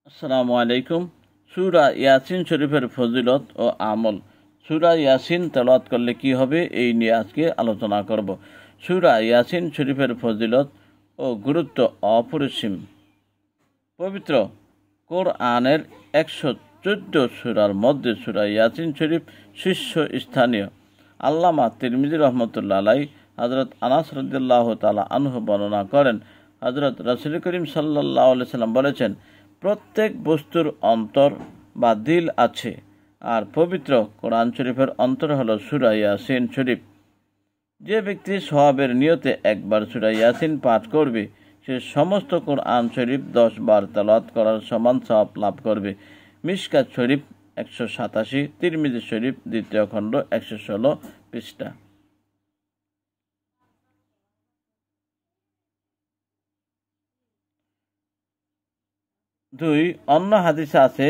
আসসালামু আলাইকুম। সূরা ইয়াসিন শরীফের ফজিলত ও আমল। সূরা ইয়াসিন তেলাওয়াত করলে কি হবে এই নিয়ে আজকে আলোচনা করব। সূরা ইয়াসিন শরীফের ফজিলত ও গুরুত্ব অপরিসীম। পবিত্র কোরআনের 114 সূরার মধ্যে সূরা ইয়াসিন শরীফ শীর্ষ স্থানীয়। আল্লামা তিরমিজি রহমতুল্লাহ আলাইহি হযরত আনাস রাদিয়াল্লাহু তাআলা আনহু বর্ণনা করেন, হযরত রাসূল করিম সাল্লাল্লাহু আলাইহি সাল্লাম বলেছেন, প্রত্যেক বস্তুর অন্তর বা দিল আছে, আর পবিত্র কোরআন শরীফের অন্তর হলো সূরা ইয়াসিন শরীফ। যে ব্যক্তি সওয়াবের নিয়তে একবার সূরা ইয়াসিন পাঠ করবে, সে সমস্ত কোরআন শরীফ 10 বার তেলাওয়াত করার সমান সওয়াব লাভ করবে। মিশকাত শরীফ 187, তিরমিজি শরীফ 2য় খণ্ড 116 পৃষ্ঠা। 2 অন্য হাদিসে আছে,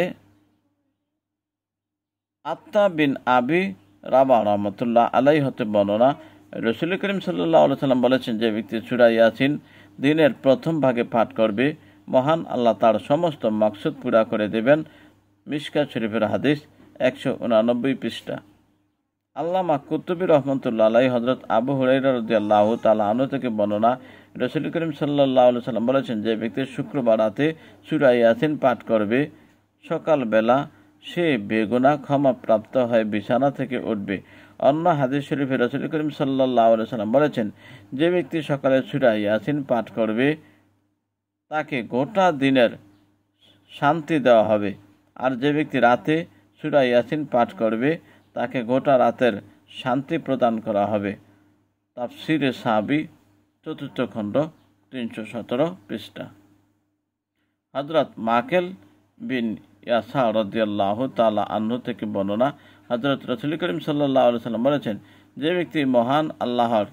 আত্তা বিন আবি রাবা রহমতুল্লাহ আলাইহি হতে বর্ণনা, রাসূল করিম সাল্লাল্লাহু আলাইহি সাল্লাম বলেছেন, যে ব্যক্তি সূরা ইয়াসিন দিনের প্রথম ভাগে পাঠ করবে, মহান আল্লাহ তার সমস্ত মাকসুদ পুরা করে দেবেন। মিশকাত শরীফের হাদিস 189 পৃষ্ঠা। আল্লামা কুতুবী রহমতুল্লাহ আলাইহি হযরত আবু হুরায়রা রাদিয়াল্লাহু তাআলা আনহু থেকে বর্ণনা, রাসূল করিম সাল্লাল্লাহু আলাইহি সাল্লাম বলেছেন, যে ব্যক্তি শুক্রবার রাতে সূরা ইয়াসিন পাঠ করবে, সকালবেলা সে বেগুনাহ ক্ষমা প্রাপ্ত হয়ে বিছানা থেকে উঠবে। অন্য হাদিস শরীফে রাসূল করিম সাল্লাল্লাহু আলাইহি সাল্লাম বলেছেন, যে ব্যক্তি সকালে সূরা ইয়াসিন পাঠ করবে, তাকে গোটা দিনের শান্তি দেওয়া হবে, আর যে ব্যক্তি রাতে সূরা ইয়াসিন পাঠ করবে, তাকে গোটা রাতের শান্তি প্রদান করা হবে। তাফসিরে সাহাবী 4th খণ্ড 317 পৃষ্ঠা। হযরত মাকেল বিন ইয়াসার রাদিয়াল্লাহু তাআলা আনহু থেকে বর্ণনা, হযরত রাসূল করিম সাল্লাল্লাহু আলাইহি সাল্লাম বলেছেন, যে ব্যক্তি মহান আল্লাহর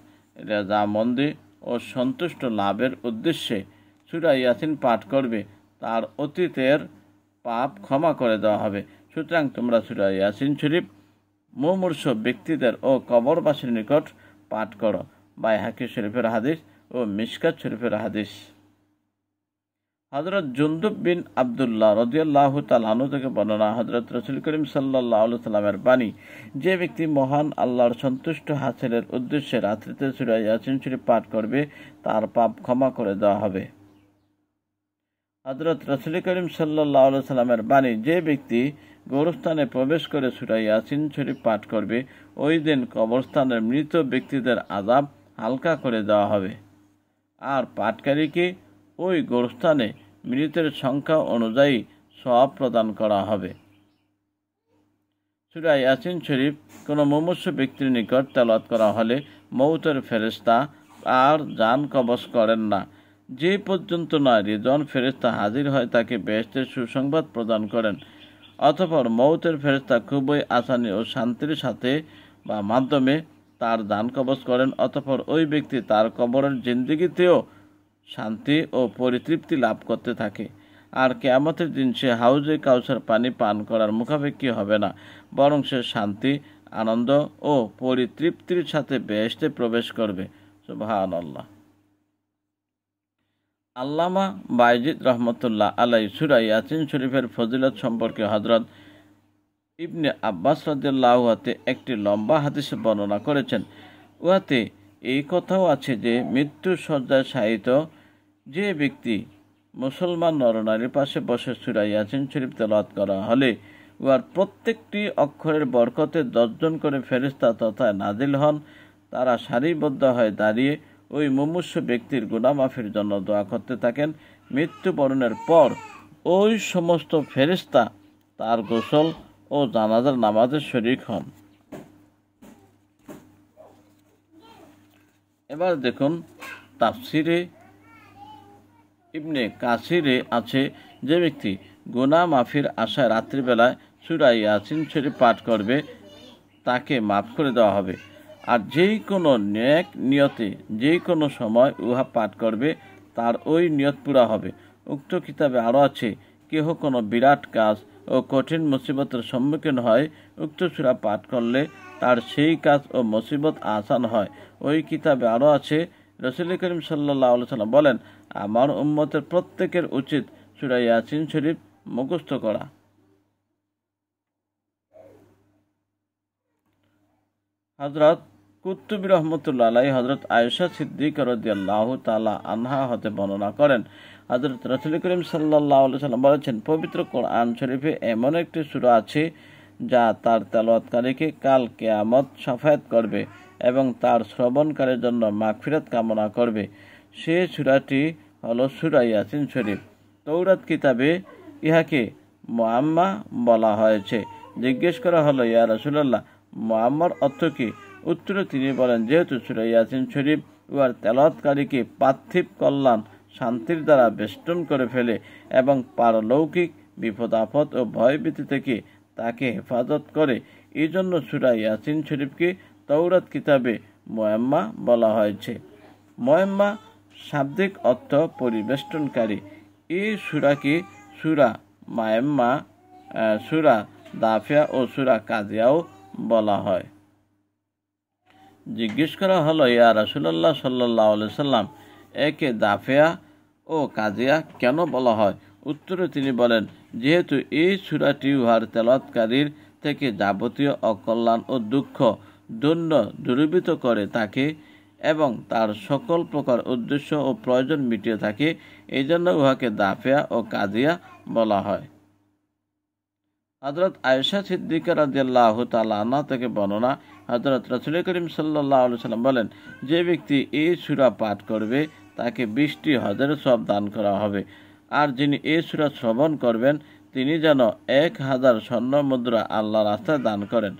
রাজামন্দি ও সন্তুষ্ট লাভের উদ্দেশ্যে সূরা ইয়াসিন পাঠ করবে, তার অতীতের পাপ ক্ষমা করে দেওয়া হবে। সুতরাং তোমরা সূরা ইয়াসিন শরীফ মুমূর্ষু ব্যক্তিদের ও কবরবাসীর নিকট পাঠ করো। বাইহাকী শরীফের হাদিস ও মিশকাত শরীফের হাদিস। হযরত জুনদুব বিন আব্দুল্লাহ রাদিয়াল্লাহু তাআলা আনহু থেকে বর্ণনা, হযরত রাসূল করিম সাল্লাল্লাহু আলাইহি সাল্লামের বাণী, যে ব্যক্তি মহান আল্লাহর সন্তুষ্ট হাসিলের উদ্দেশ্যে রাত্রিতে সূরা ইয়াসিন শরীফ পাঠ করবে, তার পাপ ক্ষমা করে দেওয়া হবে। হযরত রাসূল করিম সাল্লাল্লাহু আলাইহি সাল্লামের বাণী, যে ব্যক্তি গোরস্থানে প্রবেশ করে সূরা ইয়াসিন শরীফ পাঠ করবে, ওই দিন কবরস্থানের মৃত ব্যক্তিদের আযাব হালকা করে দেওয়া হবে, আর পাঠকারীকে ওই গোরস্থানে মৃতের সংখ্যা অনুযায়ী সওয়াব প্রদান করা হবে। সূরা ইয়াসিন শরীফ কোনো মুমূর্ষু ব্যক্তির নিকট তেলাওয়াত করা হলে মউতের ফেরেশতা আর জান কবজ করেন না, যে পর্যন্ত না রিদওয়ান ফেরেশতা হাজির হয় তাকে বেহেশতের সুসংবাদ প্রদান করেন। অতঃপর মউতের ফেরেশতা খুবই আসানি ও শান্তির সাথে বা মাধ্যমে তার জান কবজ করেন। অতঃপর ওই ব্যক্তি তার কবরের জিন্দেগিতেও শান্তি ও পরিতৃপ্তি লাভ করতে থাকে, আর কিয়ামতের দিন সে হাউজে কাউসার পানি পান করার মুখাপেক্ষী হবে না, বরং সে শান্তি, আনন্দ ও পরিতৃপ্তির সাথে বেহেশতে প্রবেশ করবে। সুবহানাল্লাহ। আল্লামা বাইজিদ রহমতুল্লাহ আলাইহি সূরা ইয়াসিন শরীফের ফজিলত সম্পর্কে হযরত ইবনে আব্বাস রাদিয়াল্লাহু আনহু একটি লম্বা হাদিসে বর্ণনা করেছেন। উহাতে এই কথাও আছে যে, মৃত্যু শয্যায় শায়িত যে ব্যক্তি মুসলমান নরনারীর পাশে বসে সূরা ইয়াসিন শরীফ তেলাওয়াত করা হলে, উহার প্রত্যেকটি অক্ষরের বরকতে 10 জন করে ফেরেশতা তথা নাজিল হন। তারা সারিবদ্ধ হয়ে দাঁড়িয়ে ওই মুমূর্ষু ব্যক্তির গুনাহ মাফের জন্য দোয়া করতে থাকেন। মৃত্যুবরণের পর ওই সমস্ত ফেরেশতা তার গোসল ও জানাজার নামাজের শরীক হন। এবার দেখুন, তাফসিরে ইবনে কাসিরে আছে, যে ব্যক্তি গুনাহ মাফির আশায় রাত্রিবেলায় সূরা ইয়াসিন শরীফ পাঠ করবে, তাকে মাফ করে দেওয়া হবে। আর যেই কোনো নেক নিয়তে যেই কোনো সময় উহা পাঠ করবে, তার ওই নিয়ত পুরা হবে। উক্ত কিতাবে আরও আছে, কেহ কোনো বিরাট কাজ ও কঠিন মুসিবতের সম্মুখীন হয়, উক্ত সূরা পাঠ করলে তার সেই কাজ ও মুসিবত আসান হয়। ওই কিতাবে আরও আছে, রাসূল করিম সাল্লাল্লাহু আলাইহি সাল্লাম বলেন, আমার উম্মতের প্রত্যেকের উচিত সূরা ইয়াসিন শরীফ মুখস্থ করা। হযরত কুতুবী রহমতুল্লাহ আলাইহি হযরত আয়েশা সিদ্দিকা রাদিয়াল্লাহু তাআলা আনহা হতে বর্ণনা করেন, হযরত রাসূল করিম সাল্লাল্লাহু আলাইহি সাল্লাম বলেছেন, পবিত্র কোরআন শরীফে এমন একটি সূরা আছে যা তার তেলাওয়াতকারীকে কাল কিয়ামত শাফায়াত করবে এবং তার শ্রবণকারীর জন্য মাগফিরাত কামনা করবে। সে সূরাটি হলো সূরা ইয়াসিন শরীফ। তৌরাত কিতাবে ইহাকে মুআম্মা বলা হয়েছে। জিজ্ঞেস করা হলো, ইয়া রাসূলুল্লাহ, মুআম্মার অর্থ কি? উত্তরে তিনি বলেন, যেহেতু সূরা ইয়াসিন শরীফ উহার তেলাওয়াতকারীকে পার্থিব কল্যাণ শান্তির দ্বারা বেষ্টন করে ফেলে এবং পারলৌকিক বিপদ আপদ ও ভয়ভীতি থেকে তাকে হেফাজত করে, এই জন্য সূরা ইয়াসিন শরীফকে তৌরাত কিতাবে মুআম্মা বলা হয়েছে। মুআম্মা শাব্দিক অর্থ পরিবেষ্টনকারী। এই সূরাকে সূরা মুআম্মা, সূরা দাফিয়া ও সূরা কাজিয়াও বলা হয়। জিজ্ঞেস করা হলো, ইয়া রাসূলুল্লাহ সাল্লাল্লাহু আলাইহি সাল্লাম, একে দাফিয়া ও কাজিয়া কেন বলা হয়? উত্তরে তিনি বলেন, যেহেতু এই সূরাটি উহার তেলাওয়াতকারীর থেকে যাবতীয় অকল্যাণ ও দুঃখ দৈন্য দূরীভূত করে থাকে এবং তার সকল প্রকার উদ্দেশ্য ও প্রয়োজন মিটিয়ে থাকে, এই জন্য উহাকে দাফিয়া ও কাজিয়া বলা হয়। হযরত আয়েশা সিদ্দিকা রাদিয়াল্লাহু তাআলা আনহা থেকে বর্ণনা, হযরত রাসূল করিম সাল্লাল্লাহু আলাইহি সাল্লাম বলেন, যে ব্যক্তি এই সূরা পাঠ করবে তাকে 20টি হজের সওয়াব দান করা হবে। আর যিনি এই সূরা শ্রবণ করবেন তিনি যেন 1000 স্বর্ণ মুদ্রা আল্লাহর রাস্তায় দান করেন।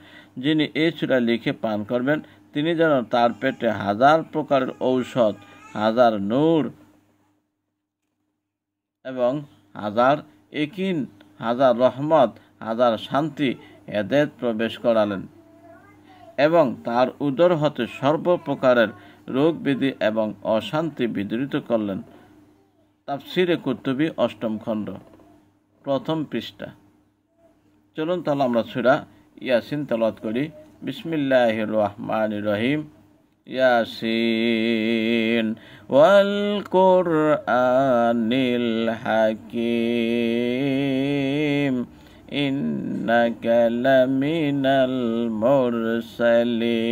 যিনি এই সূরা লিখে পান করবেন তিনি যেন তার পেটে 1000 প্রকারের ঔষধ, 1000 নূর এবং 1000 ইয়াকিন, 1000 রহমত, 1000 শান্তি হেদায়েত প্রবেশ করালেন এবং তার উদর হতে সর্বপ্রকারের রোগ ব্যাধি এবং অশান্তি বিদূরিত করলেন। তাফসিরে কুতুবী 8ম খণ্ড 1ম পৃষ্ঠা। চলুন তাহলে আমরা সূরা ইয়াসিন তেলাওয়াত করি। বিসমিল্লাহির রহমানির রহিম। ইয়াসিন ওয়াল কুরআনিল হাকীম ইন্নাকা লামিনাল মুরসালিন।